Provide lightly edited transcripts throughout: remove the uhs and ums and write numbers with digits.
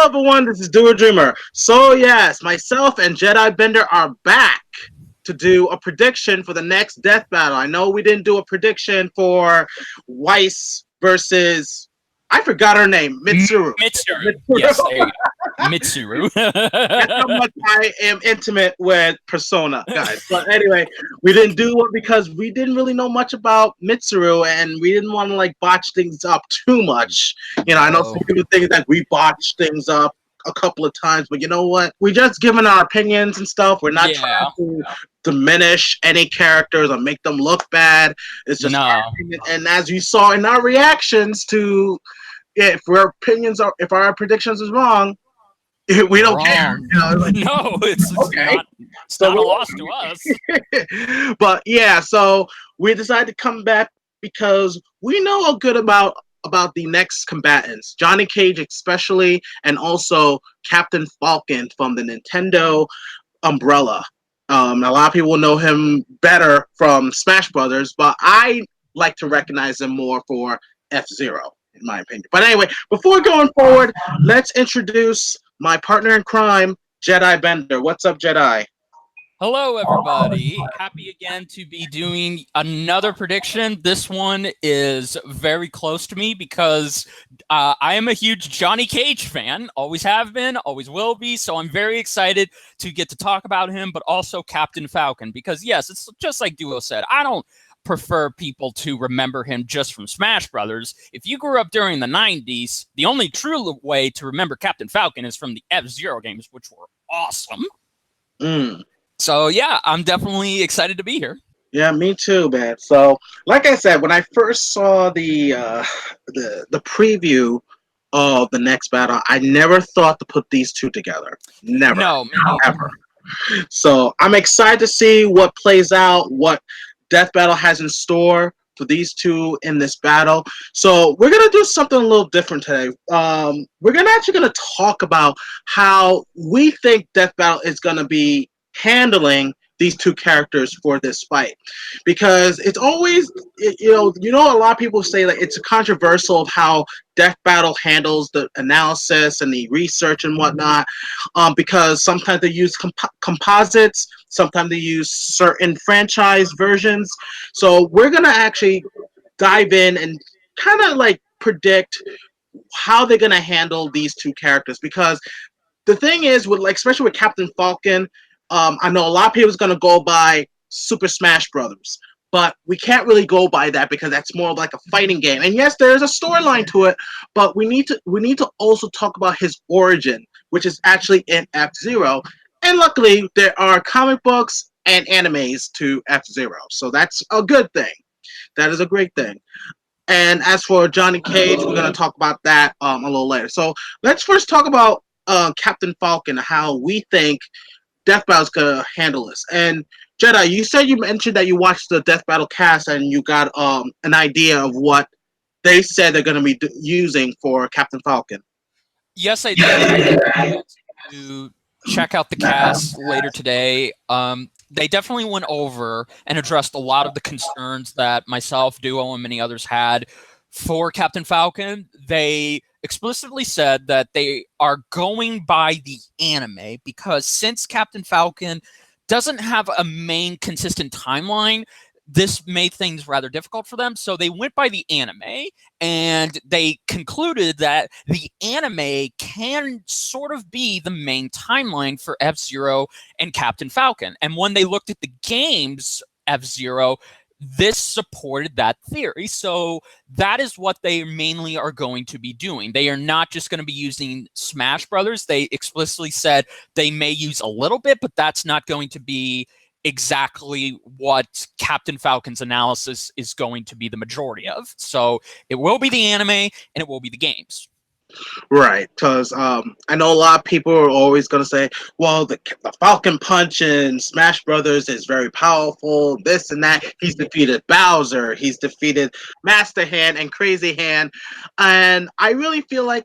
everyone? This is Doer Dreamer. So yes, myself and Jedi Bender are back to do a prediction for the next death battle. I know we didn't do a prediction for Weiss versus I forgot her name, Mitsuru. Mitsuru. Yes, there you go. Mitsuru. That's how much I am intimate with Persona, guys. But anyway, we didn't do it because we didn't really know much about Mitsuru, and we didn't want to like botch things up too much. You know, I know some people think that we botch things up a couple of times, but you know what? We just giving our opinions and stuff. We're not trying to diminish any characters or make them look bad. It's just and as you saw in our reactions to if our opinions are if our predictions is wrong, we don't care. You know, like, no, it's okay. It's not a loss to us. But yeah, so we decided to come back because we know a good about the next combatants, Johnny Cage especially, and also Captain Falcon from the Nintendo umbrella. A lot of people know him better from Smash Brothers, but I like to recognize him more for F-Zero, in my opinion. But anyway, before going forward, let's introduce my partner in crime, Jedi Bender. What's up, Jedi? Hello, everybody. Happy again to be doing another prediction. This one is very close to me because I am a huge Johnny Cage fan. Always have been, always will be. So I'm very excited to get to talk about him, but also Captain Falcon. Because, yes, it's just like Duo said. I don't prefer people to remember him just from Smash Brothers. If you grew up during the 90s, the only true way to remember Captain Falcon is from the F-Zero games, which were awesome. So, yeah, I'm definitely excited to be here. Yeah, me too, man. So, like I said, when I first saw the preview of the next battle, I never thought to put these two together. Never. No, ever. So, I'm excited to see what plays out, what Death Battle has in store for these two in this battle. So, we're going to do something a little different today. We're actually going to talk about how we think Death Battle is going to be handling these two characters for this fight, because it's always you know a lot of people say like it's controversial of how Death Battle handles the analysis and the research and whatnot, because sometimes they use composites, sometimes they use certain franchise versions. So we're gonna actually dive in and kind of like predict how they're gonna handle these two characters, because the thing is with like especially with Captain Falcon, I know a lot of people is going to go by Super Smash Brothers, but we can't really go by that because that's more like a fighting game. And yes, there is a storyline to it, but we need to also talk about his origin, which is actually in F-Zero. And luckily, there are comic books and animes to F-Zero, so that's a good thing. That is a great thing. And as for Johnny Cage, we're going to talk about that a little later. So let's first talk about Captain Falcon, how we think Death Battle's gonna handle this. And Jedi, you mentioned that you watched the Death Battle cast and you got an idea of what they said they're gonna be using for Captain Falcon. Yes, I did. To check out the cast later today. They definitely went over and addressed a lot of the concerns that myself, Duo, and many others had for Captain Falcon. They explicitly said that they are going by the anime because since Captain Falcon doesn't have a main consistent timeline, this made things rather difficult for them. So they went by the anime, and they concluded that the anime can sort of be the main timeline for F-Zero and Captain Falcon. And when they looked at the games F-Zero, this supported that theory. So that is what they mainly are going to be doing. They are not just going to be using Smash Brothers. They explicitly said they may use a little bit, but that's not going to be exactly what Captain Falcon's analysis is going to be the majority of. So it will be the anime and it will be the games. Right, because I know a lot of people are always going to say, well, the Falcon Punch in Smash Brothers is very powerful, this and that. He's defeated Bowser, he's defeated Master Hand and Crazy Hand, and I really feel like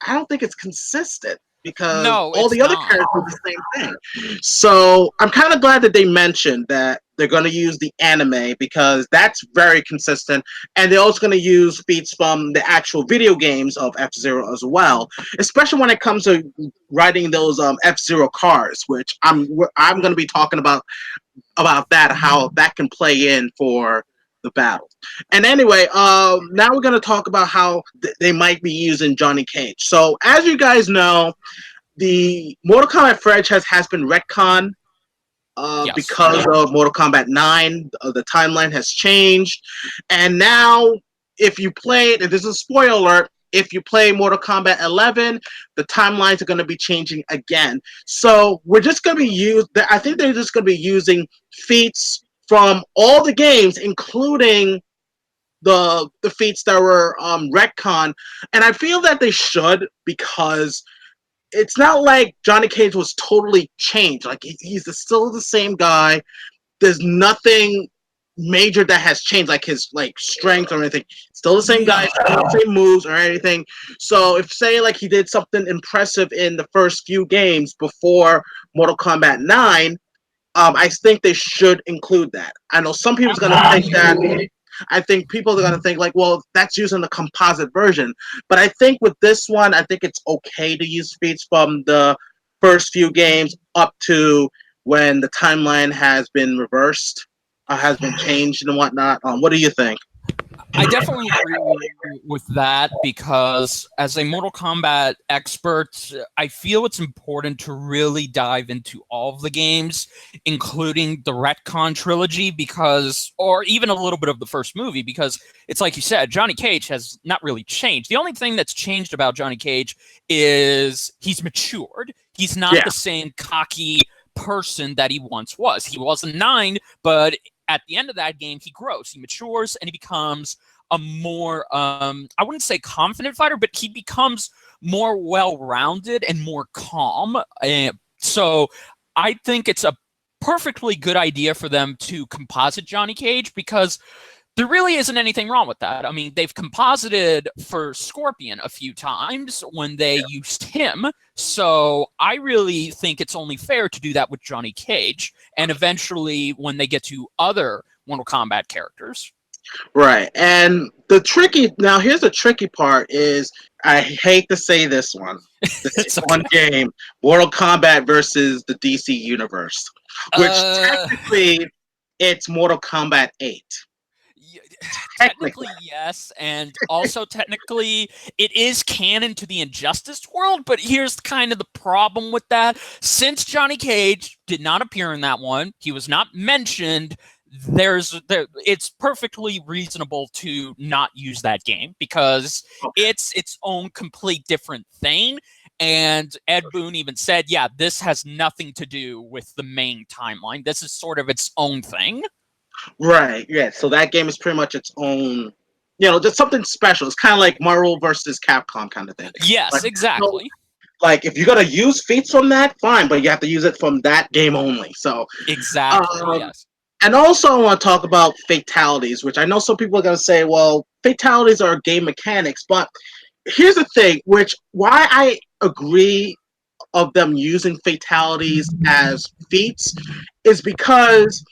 I don't think it's consistent. because No, all it's the other not. characters do the same thing. So I'm kind of glad that they mentioned that they're going to use the anime because that's very consistent, and they're also going to use feats from the actual video games of F Zero as well, especially when it comes to writing those F Zero cars, which I'm going to be talking about that, how that can play in for the battle. And anyway, now we're going to talk about how they might be using Johnny Cage. So as you guys know, the Mortal Kombat franchise has been retconned Yes. because of Mortal Kombat 9. The timeline has changed. And now, if you play it, and this is a spoiler alert, if you play Mortal Kombat 11, the timelines are going to be changing again. So we're just going to be I think they're just going to be using feats from all the games, including the feats that were retcon. And I feel that they should because it's not like Johnny Cage was totally changed. Like he's still the same guy. There's nothing major that has changed, like his like strength or anything. Still the same guy, No. still the same moves or anything. So if say like he did something impressive in the first few games before Mortal Kombat 9, I think they should include that. I know some people's gonna think that. I think people are gonna think like, well, that's using the composite version. But I think with this one, I think it's okay to use feats from the first few games up to when the timeline has been reversed, has been changed and whatnot. What do you think? I definitely agree with that because as a Mortal Kombat expert, I feel it's important to really dive into all of the games, including the retcon trilogy, because, or even a little bit of the first movie, because it's like you said, Johnny Cage has not really changed. The only thing that's changed about Johnny Cage is he's matured. He's not Yeah. the same cocky person that he once was. He was a 9, but at the end of that game, he grows, he matures, and he becomes a more, I wouldn't say confident fighter, but he becomes more well-rounded and more calm. So I think it's a perfectly good idea for them to composite Johnny Cage because there really isn't anything wrong with that. I mean, they've composited for Scorpion a few times when they used him. So I really think it's only fair to do that with Johnny Cage. And eventually, when they get to other Mortal Kombat characters. Right. And here's the tricky part is I hate to say this one. This It's one okay. game, Mortal Kombat versus the DC Universe, which Uh, technically it's Mortal Kombat 8. Technically. Technically, yes, and also technically, it is canon to the Injustice world. But here's kind of the problem with that: since Johnny Cage did not appear in that one, he was not mentioned. It's perfectly reasonable to not use that game because Okay. it's its own complete different thing. And Ed Boon even said, "Yeah, this has nothing to do with the main timeline. This is sort of its own thing." Right. Yeah. So that game is pretty much its own, just something special. It's kind of like Marvel versus Capcom kind of thing. Yes, Like, so, exactly. like if you're gonna use feats from that, fine, but you have to use it from that game only. So, Exactly, um, yes. and also I want to talk about fatalities, which I know some people are gonna say, well, fatalities are game mechanics, but here's the thing, which why I agree of them using fatalities as feats is because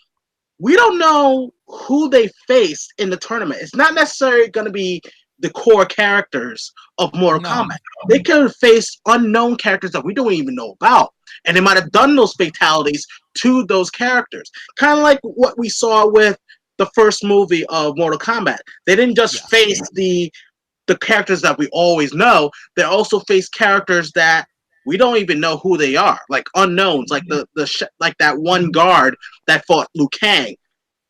we don't know who they face in the tournament. It's not necessarily going to be the core characters of Mortal No. Kombat. They could face unknown characters that we don't even know about, and they might have done those fatalities to those characters. Kind of like what we saw with the first movie of Mortal Kombat. They didn't just Yes. face the characters that we always know. They also face characters that we don't even know who they are, like unknowns, like like that one guard that fought Liu Kang.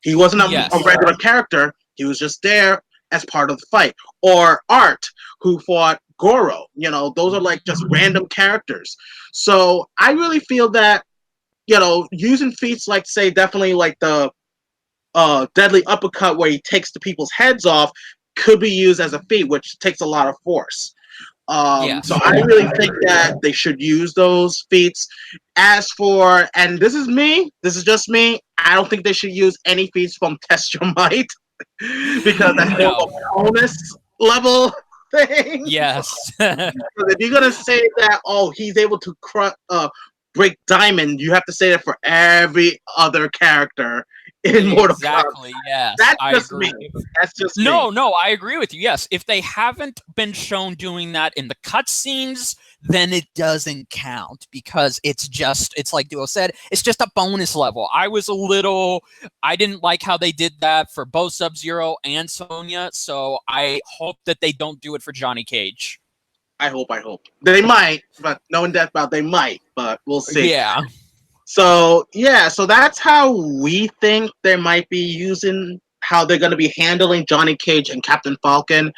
He wasn't a Yes. regular character. He was just there as part of the fight. Or Art, who fought Goro. Those are like just random characters. So I really feel that using feats like say definitely like the deadly uppercut where he takes the people's heads off could be used as a feat, which takes a lot of force. So Yes. I really think that they should use those feats. As for, and this is just me, I don't think they should use any feats from Test Your Might because that's more No. of a bonus level. saying? Yes. Because if you're gonna say that, oh, he's able to break diamond, you have to say that for every other character in Mortal Kombat. Exactly. Yes, That's I just me. agree. That's just me. No, I agree with you. Yes, if they haven't been shown doing that in the cutscenes, then it doesn't count because it's like Duo said, it's just a bonus level. I didn't like how they did that for both Sub-Zero and Sonya, so I hope that they don't do it for Johnny Cage. I hope. They might, but knowing Death Battle, they might, but we'll see. Yeah. So yeah, so that's how we think they might be using how they're going to be handling Johnny Cage and Captain Falcon.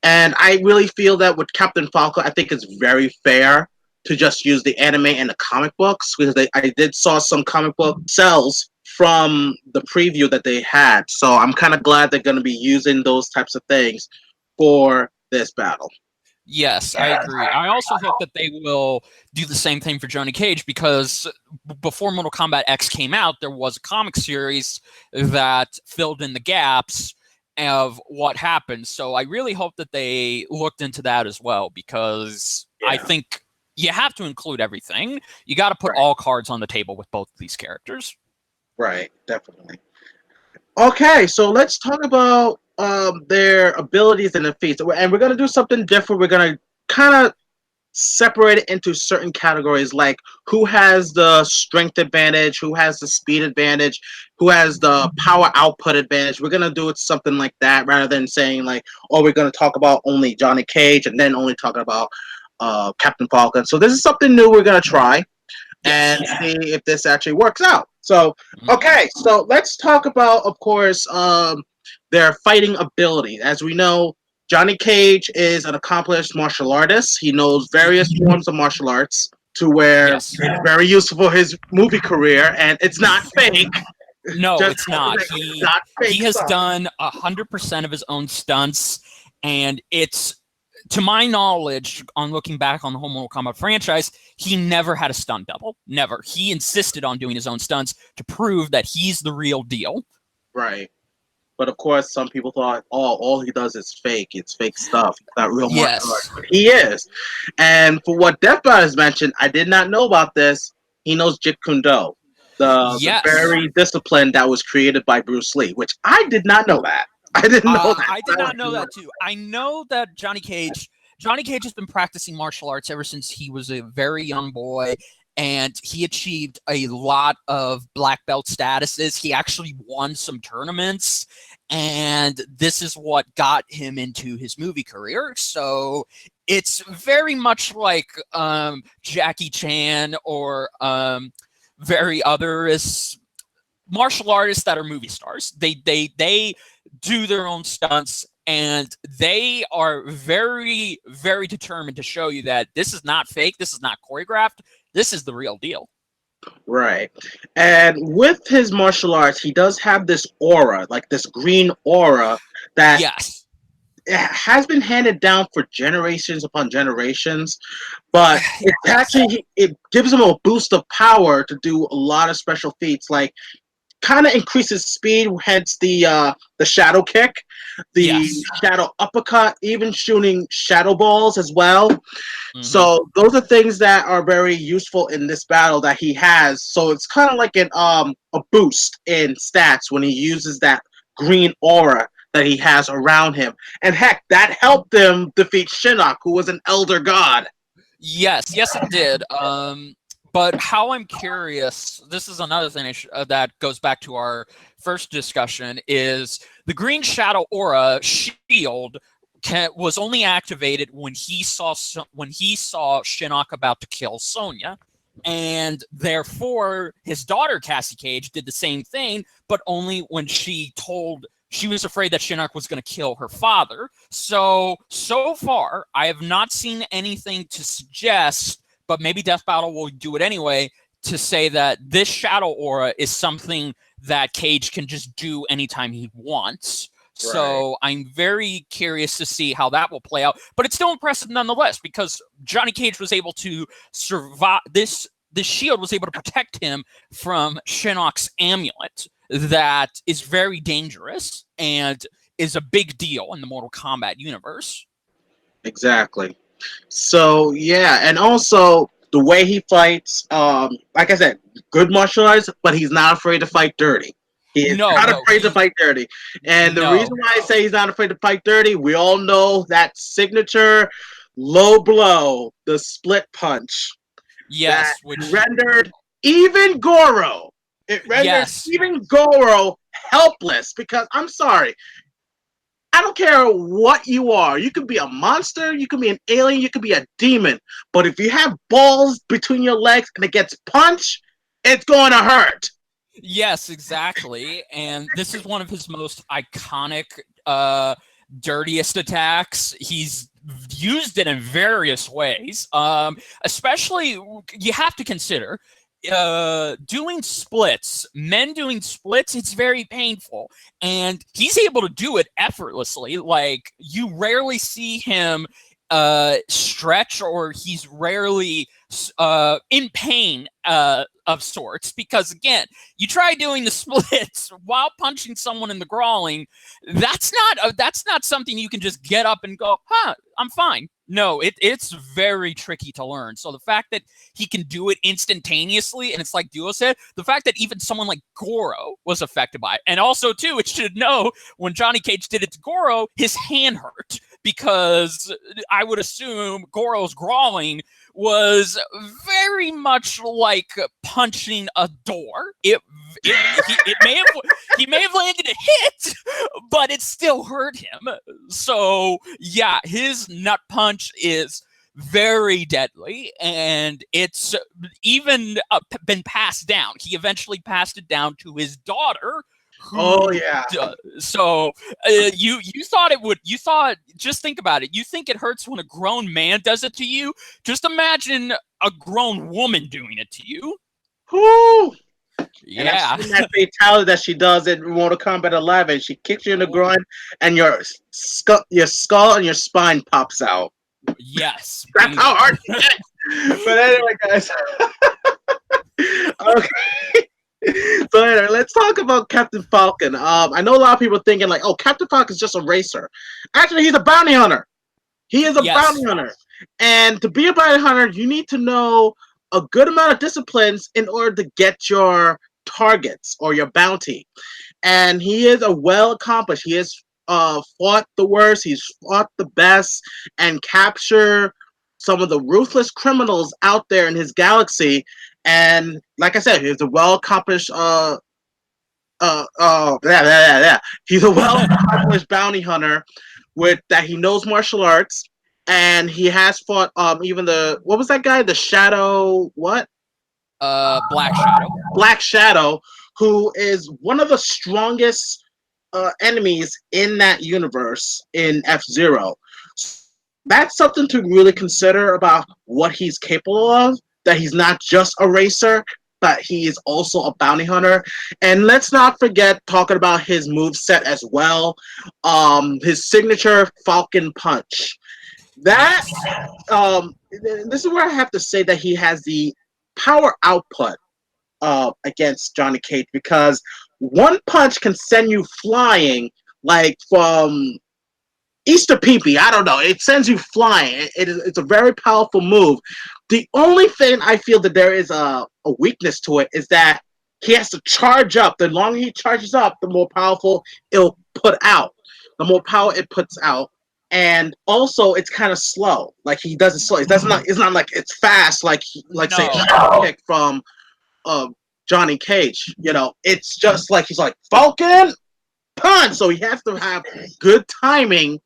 And I really feel that with Captain Falcon, I think it's very fair to just use the anime and the comic books because I did saw some comic book cells from the preview that they had. So I'm kind of glad they're going to be using those types of things for this battle. Yes, I agree. I also hope that they will do the same thing for Johnny Cage because before Mortal Kombat X came out, there was a comic series that filled in the gaps of what happened. So I really hope that they looked into that as well because I think you have to include everything. You got to put all cards on the table with both of these characters. Right, definitely. Okay, so let's talk about their abilities and their feats, and we're gonna do something different. We're gonna kind of separate it into certain categories, like who has the strength advantage, who has the speed advantage, who has the power output advantage. We're gonna do it something like that rather than saying like, oh, we're gonna talk about only Johnny Cage and then only talking about Captain Falcon. So this is something new we're gonna try and see if this actually works out. So, okay, so let's talk about, of course, their fighting ability. As we know, Johnny Cage is an accomplished martial artist. He knows various forms of martial arts to where it's very useful for his movie career, and it's not fake. No, Just it's not. He has done 100% of his own stunts, and it's, to my knowledge, on looking back on the whole Mortal Kombat franchise, he never had a stunt double. Never. He insisted on doing his own stunts to prove that he's the real deal. Right. But of course, some people thought, oh, all he does is fake. It's fake stuff. It's not real martial arts. But he is. And for what Deathbot has mentioned, I did not know about this. He knows Jeet Kune Do, the very discipline that was created by Bruce Lee, which I did not know that. I didn't know that. I did not know that too. I know that Johnny Cage has been practicing martial arts ever since he was a very young boy, and he achieved a lot of black belt statuses. He actually won some tournaments, and this is what got him into his movie career. So it's very much like Jackie Chan or very others martial artists that are movie stars. They do their own stunts, and they are very, very determined to show you that this is not fake, this is not choreographed, this is the real deal. Right. And with his martial arts, he does have this aura, like this green aura that has been handed down for generations upon generations, but it's actually, it gives him a boost of power to do a lot of special feats, like kind of increases speed, hence the shadow kick, the shadow uppercut, even shooting shadow balls as well. So those are things that are very useful in this battle that he has. So it's kind of like a boost in stats when he uses that green aura that he has around him. And heck, that helped him defeat Shinnok, who was an elder god. Yes, it did. But how I'm curious, this is another thing that goes back to our first discussion, is the green shadow aura shield was only activated when he saw Shinnok about to kill Sonya, and therefore his daughter Cassie Cage did the same thing, but only when she was afraid that Shinnok was going to kill her father. So far, I have not seen anything to suggest, but maybe Death Battle will do it anyway, to say that this shadow aura is something that Cage can just do anytime he wants. Right. So I'm very curious to see how that will play out. But it's still impressive nonetheless, because Johnny Cage was able to survive. This shield was able to protect him from Shinnok's amulet that is very dangerous and is a big deal in the Mortal Kombat universe. Exactly. So yeah, and also the way he fights, like I said, good martial arts, but he's not afraid to fight dirty. He is No, not no, afraid to fight dirty. And the reason no. why I say he's not afraid to fight dirty, we all know that signature low blow, the split punch, that Yes, which rendered even Goro. It rendered yes. even Goro helpless because I'm sorry, I don't care what you are. You could be a monster, you could be an alien, you could be a demon. But if you have balls between your legs and it gets punched, it's going to hurt. Yes, exactly. And this is one of his most iconic, dirtiest attacks. He's used it in various ways. Especially, you have to consider doing splits. Men doing splits, it's very painful. And he's able to do it effortlessly. Like, you rarely see him stretch, or he's rarely in pain of sorts, because again, you try doing the splits while punching someone in the groin. That's not something you can just get up and go, huh, I'm fine. No, it's very tricky to learn. So the fact that he can do it instantaneously, and it's like Duo said, the fact that even someone like Goro was affected by it. And also too, it should know, when Johnny Cage did it to Goro, his hand hurt, because I would assume Goro's groin was very much like punching a door. He may have landed a hit, but it still hurt him. So yeah, his nut punch is very deadly, and it's even been passed down. He eventually passed it down to his daughter. Oh yeah. So you thought it would. You thought, just think about it. You think it hurts when a grown man does it to you. Just imagine a grown woman doing it to you. Whoo! And I've Yeah. seen that fatality that she does in Mortal Kombat 11. She kicks you in the groin, and your skull and your spine pops out. Yes. That's how hard she gets. But anyway, guys. Okay. So anyway, let's talk about Captain Falcon. I know a lot of people are thinking like, "Oh, Captain Falcon is just a racer." Actually, he's a bounty hunter. He is a Yes. bounty hunter, and to be a bounty hunter, you need to know a good amount of disciplines in order to get your targets or your bounty. And he is a well accomplished. He has fought the worst. He's fought the best and captured some of the ruthless criminals out there in his galaxy. And like I said, he's a well accomplished yeah. He's a well accomplished bounty hunter with that he knows martial arts, and he has fought even the what was that guy, the Shadow, what, Black Shadow. Black Shadow, who is one of the strongest enemies in that universe in F-Zero. That's something to really consider about what he's capable of, that he's not just a racer, but he is also a bounty hunter. And let's not forget talking about his move set as well. His signature Falcon Punch. That this is where I have to say that he has the power output against Johnny Cage, because one punch can send you flying like from Easter peepee. I don't know. It sends you flying. It's a very powerful move. The only thing I feel that there is a weakness to it is that he has to charge up. The longer he charges up, the more powerful it'll put out. The more power it puts out. And also, it's kind of slow. Like, he does it slow. It's not like it's fast. Like say a kick from Johnny Cage. You know, it's just like he's like Falcon punch. So he has to have good timing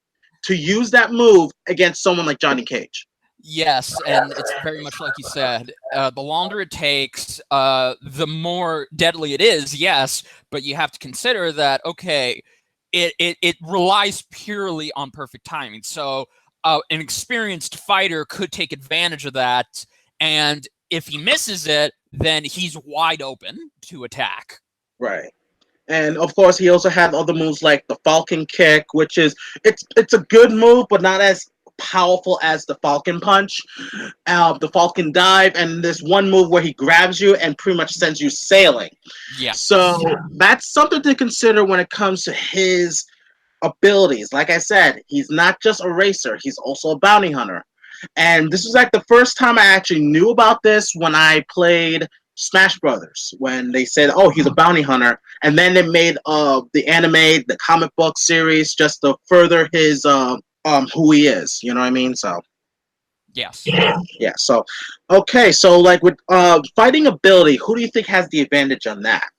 to use that move against someone like Johnny Cage. Yes, and it's very much like you said. The longer it takes, the more deadly it is. Yes, but you have to consider that. Okay, it relies purely on perfect timing. So an experienced fighter could take advantage of that, and if he misses it, then he's wide open to attack. Right. And of course, he also had other moves like the Falcon Kick, which is it's a good move, but not as powerful as the Falcon Punch, the Falcon Dive, and this one move where he grabs you and pretty much sends you sailing. Yeah. So that's something to consider when it comes to his abilities. Like I said, he's not just a racer; he's also a bounty hunter. And this was like the first time I actually knew about this when I played Smash Brothers. When they said, "Oh, he's a bounty hunter," and then they made the anime, the comic book series, just to further his who he is. You know what I mean? So Yes. yeah. So okay. So like with fighting ability, who do you think has the advantage on that?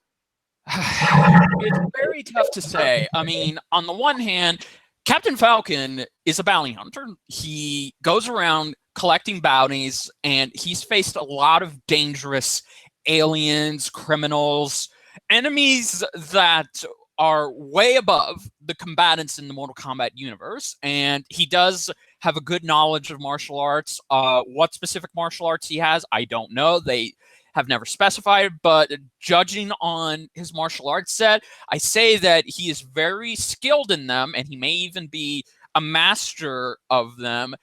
It's very tough to say. I mean, on the one hand, Captain Falcon is a bounty hunter. He goes around collecting bounties, and he's faced a lot of dangerous aliens, criminals, enemies that are way above the combatants in the Mortal Kombat universe. And he does have a good knowledge of martial arts. What specific martial arts he has, I don't know. They have never specified, but judging on his martial arts set, I say that he is very skilled in them, and he may even be a master of them.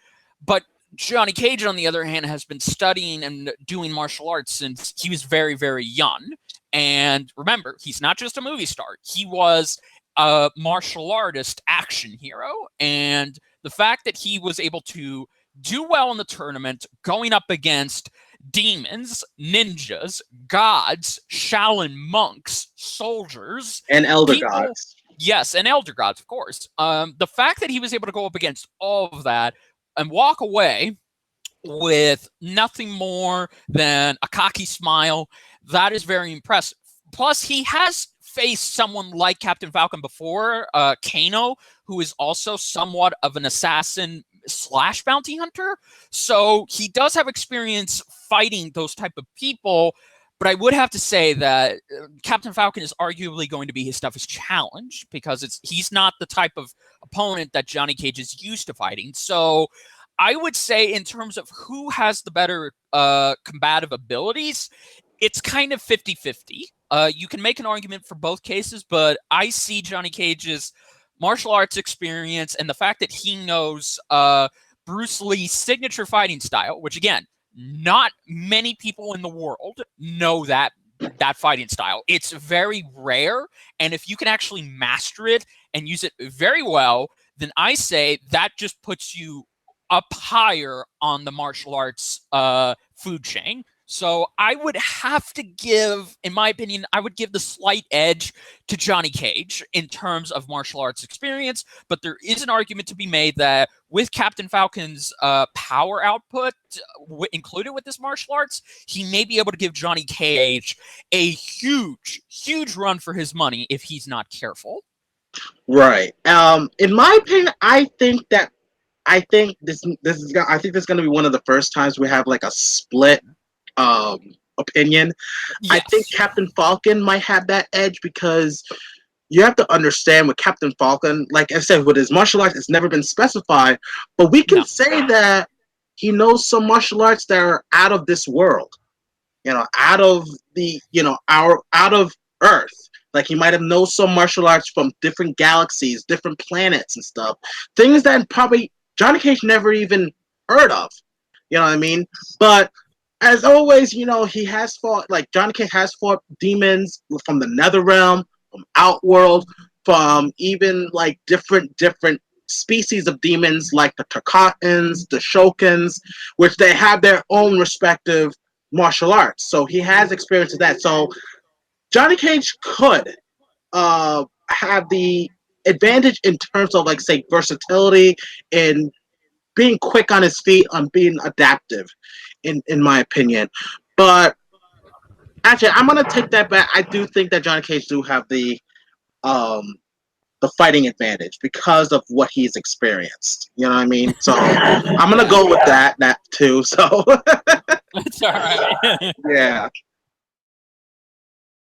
But Johnny Cage, on the other hand, has been studying and doing martial arts since he was very, very young. And remember, he's not just a movie star. He was a martial artist action hero. And the fact that he was able to do well in the tournament, going up against demons, ninjas, gods, Shaolin monks, soldiers, And Elder people. Gods. Yes, and elder gods, of course. The fact that he was able to go up against all of that and walk away with nothing more than a cocky smile, that is very impressive. Plus, he has faced someone like Captain Falcon before, Kano, who is also somewhat of an assassin slash bounty hunter. So he does have experience fighting those type of people. But I would have to say that Captain Falcon is arguably going to be his toughest challenge because he's not the type of opponent that Johnny Cage is used to fighting. So I would say in terms of who has the better combative abilities, it's kind of 50-50. You can make an argument for both cases, but I see Johnny Cage's martial arts experience and the fact that he knows Bruce Lee's signature fighting style, which again, not many people in the world know that fighting style. It's very rare, and if you can actually master it and use it very well, then I say that just puts you up higher on the martial arts food chain. So I would have to give, in my opinion, I would give the slight edge to Johnny Cage in terms of martial arts experience. But there is an argument to be made that with Captain Falcon's power output included with this martial arts, he may be able to give Johnny Cage a huge, huge run for his money if he's not careful. Right. In my opinion, I think this is I think this is going to be one of the first times we have like a split opinion. Yes. I think Captain Falcon might have that edge because you have to understand with Captain Falcon, like I said, with his martial arts, it's never been specified, but we can say that he knows some martial arts that are out of this world, out of the, out of Earth. Like he might have known some martial arts from different galaxies, different planets and stuff. Things that probably Johnny Cage never even heard of. You know what I mean? But as always, he has fought, like Johnny Cage has fought demons from the Nether Realm, from Outworld, from even like different species of demons like the Tarkatans, the Shokans, which they have their own respective martial arts. So he has experience with that. So Johnny Cage could have the advantage in terms of, like, say, versatility and being quick on his feet, on being adaptive, in my opinion. But actually, I'm gonna take that back. I do think that Johnny Cage do have the fighting advantage because of what he's experienced. You know what I mean? So I'm gonna go with that too. So That's all right. yeah.